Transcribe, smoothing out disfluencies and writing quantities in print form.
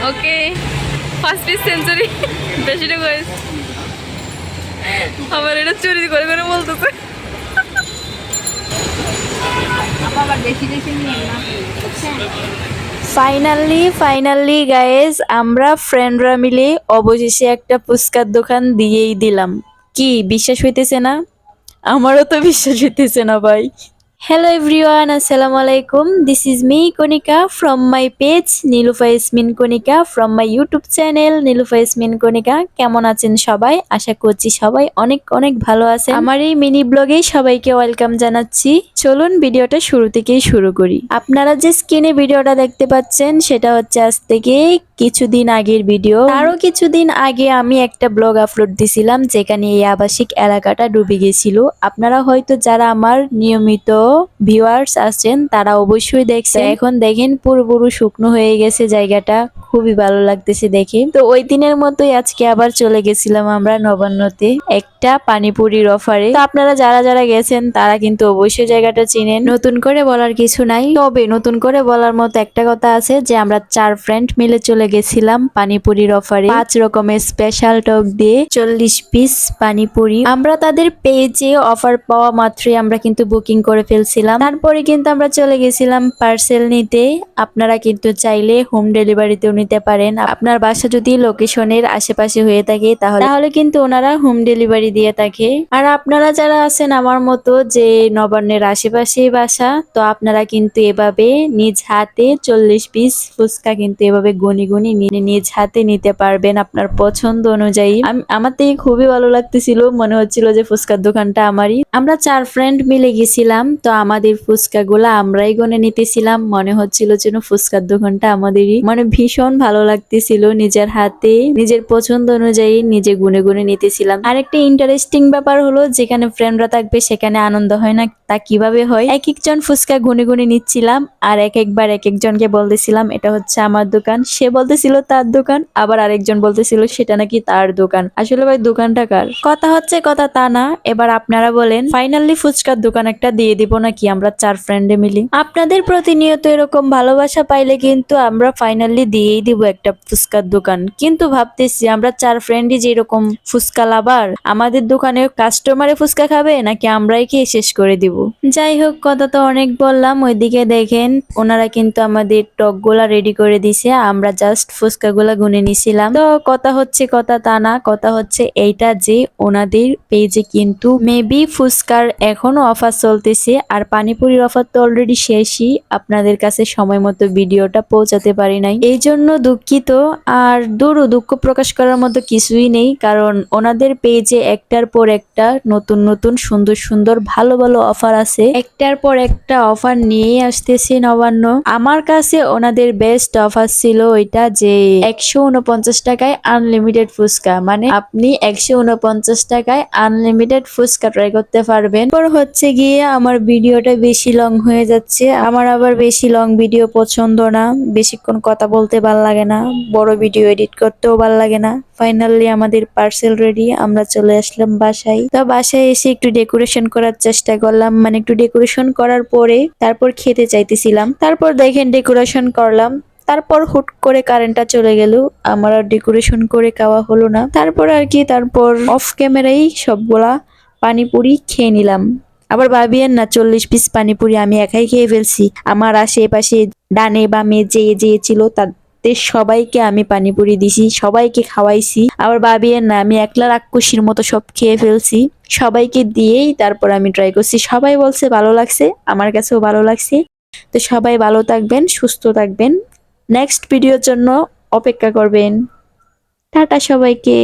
Okay first century বেশিটা করে আবার এটা চুরি করে করে বলতেছে ফাইনালি গাইস, আমরা ফ্রেন্ডরা মিলে অবশেষে একটা ফুচকার দোকান দিয়েই দিলাম। কি বিশ্বাস হইতেছে না? আমারও তো বিশ্বাস হইতেছে না ভাই। হ্যালো এভরিওয়ান, আসসালামু আলাইকুম। This is me Konika from my page Nilufa Yasmin Konika, from my YouTube channel Nilufa Yasmin Konika. কেমন আছেন সবাই? আশা করছি সবাই অনেক অনেক ভালো আছেন। আমার এই মিনি ব্লগে সবাইকে ওয়েলকাম জানাচ্ছি। চলুন ভিডিওটা শুরু থেকেই শুরু করি। আপনারা যে স্ক্রিনে ভিডিওটা দেখতে পাচ্ছেন সেটা হচ্ছে আজ থেকে কিছুদিন আগের ভিডিও। আরো কিছুদিন আগে আমি একটা ব্লগ আপলোড দিছিলাম যেখানে এই আবাসিক এলাকাটা ডুবে গেছিল। আপনারা হয়তো যারা আমার নিয়মিত ভিউয়ার্স আছেন তারা অবশ্যই দেখছেন। এখন দেখেন পুরোপুরি শুকনো হয়ে গেছে জায়গাটা, খুবই ভালো লাগতেছে দেখে। তো ওই দিনের মতোই আজকে আবার চলে গেছিলাম আমরা নবান্নতে একটা পানিপুরির অফারে। তো আপনারা যারা যারা গেছেন তারা কিন্তু অবশ্যই জায়গাটা চিনেন, নতুন করে বলার কিছু নাই। তবে নতুন করে বলার মতো একটা কথা আছে যে আমরা 4 ফ্রেন্ড মিলে চলে গেছিলাম পানিপুরির অফারে 5 রকমের স্পেশাল টক দিয়ে 40 পিস পানিপুরি। আমরা তাদের পেজে অফার পাওয়া মাত্রই আমরা কিন্তু বুকিং করে ফেলছিলাম। তারপরে কিন্তু আমরা চলে গেছিলাম পার্সেল নিতে। আপনারা কিন্তু চাইলে হোম ডেলিভারিতেও নিতে পারেন। আপনার বাসা যদি লোকেশনের আশেপাশে হয়ে থাকে তাহলে কিন্তু ওনারা হোম ডেলিভারি দিয়ে থাকে। আর আপনারা যারা আছেন আমার মতো যে নবান্নের আশেপাশে বাসা, তো আপনারা কিন্তু এভাবে নিজ হাতে 40 পিস ফুচকা কিন্তু এভাবে গুনি গুনি নিজ হাতে নিতে পারবেন আপনার পছন্দ অনুযায়ী। আমার থেকে খুবই ভালো লাগতেছিল, মনে হচ্ছিল যে ফুচকার দোকানটা আমারই। আমরা 4 ফ্রেন্ড মিলে গেছিলাম, তো আমাদের ফুচকা গুলা আমরাই গনে নিতেছিলাম। মনে হচ্ছিল যেন ফুচকার দোকানটা আমাদেরই। মানে ভীষণ ভালো লাগতেছিল, নিজের হাতে নিজের পছন্দ অনুযায়ী নিজে গুনে গুনে নিতেছিলাম। আরেকটা ইন্টারেস্টিং ব্যাপার হলো যেখানে ফ্রেন্ডরা থাকবে সেখানে আনন্দ হয় না, তা কিভাবে হয়? এক একজন ফুচকা গুনে গুনে নিচ্ছিলাম আর এক একজনকে বলতেছিলাম এটা হচ্ছে আমার দোকান, সে বলতেছিল তার দোকান, আবার আরেকজন বলতেছিল সেটা নাকি তার দোকান। আসলে ভাই দোকানটা কার? কথা হচ্ছে কথা তা না। এবার আপনারা বলেন ফাইনালি ফুচকার দোকান একটা দিয়ে দিব নাকি আমরা 4 ফ্রেন্ডে মিলে? আপনাদের প্রতিনিয়ত এরকম ভালোবাসা পাইলে কিন্তু আমরা ফাইনালি দিয়েই দিব একটা ফুচকার দোকান। কিন্তু ভাবতেছি আমরা 4 ফ্রেন্ডই যেরকম ফুচকা লাভার, আমাদের দোকানে কাস্টমারে ফুচকা খাবে নাকি আমরাই খেয়ে শেষ করে দিব? যাই হোক, কথা তো অনেক বললাম। ওইদিকে দেখেন ওনারা কিন্তু আমাদের টক গুলা রেডি করে দিছে, আমরা জাস্ট ফুচকা গুলা গুনে নিছিলাম। তো কথা হচ্ছে কথা তা না, কথা হচ্ছে এইটা যে ওনাদের পেজে কিন্তু মেবি ফুচকার এখনো অফার চলতেছে, আর পানিপুরির অফার তো অলরেডি শেষই। আপনাদের কাছে সময় মতো ভিডিওটা পৌঁছাতে পারি নাই, এই জন্য দুঃখিত। আর দুঃখ প্রকাশ করার মতো কিছুই নেই, কারণ ওনাদের পেজে একটার পর একটা নতুন নতুন সুন্দর সুন্দর ভালো ভালো অফার আছে। একটার পর একটা অফার নিয়ে আসতেছে নবান্ন। আমার কাছে ওনাদের বেস্ট অফার ছিল ওইটা যে 149 টাকায় আনলিমিটেড ফুচকা, মানে আপনি 149 টাকায় আনলিমিটেড ফুচকা ট্রাই করতে পারবেন। পর হচ্ছে গিয়ে আমার ভিডিওটা বেশি লং হয়ে যাচ্ছে, আমার আবার বেশি লং ভিডিও পছন্দ না, বেশিক্ষণ কথা বলতে ভাল লাগে না, বড় ভিডিও এডিট করতেও ভাল লাগে না। ফাইনালি আমাদের পার্সেল রেডি, আমরা চলে আসলাম বাসায়। তো বাসায় এসে একটু ডেকোরেশন করার চেষ্টা করলাম, মানে একটু ডেকোরেশন করার পরে তারপর খেতে চাইতেছিলাম। তারপর দেখেন ডেকোরেশন করলাম, তারপর হুট করে কারেন্টটা চলে গেল, আমার আর ডেকোরেশন করে খাওয়া হলো না। তারপর আর কি, তারপর অফ ক্যামেরাই সবগুলা পানিপুরি খেয়ে নিলাম। আবার ভাবিয়েন না 40 পিস পানিপুরি আমি একাই খেয়ে ফেলছি। আমার আশেপাশে ডানে বামে যে ছিল তাদের সবাইকে আমি পানিপুরি দিছি, সবাইকে খাওয়াইছি। আবার ভাবিয়েন না আমি একলা রাক্ষসীর মতো সব খেয়ে ফেলছি। সবাইকে দিয়েই তারপর আমি ট্রাই করছি, সবাই বলছে ভালো লাগছে, আমার কাছেও ভালো লাগছে। তো সবাই ভালো থাকবেন, সুস্থ থাকবেন, নেক্সট ভিডিওর জন্য অপেক্ষা করবেন। টাটা সবাইকে।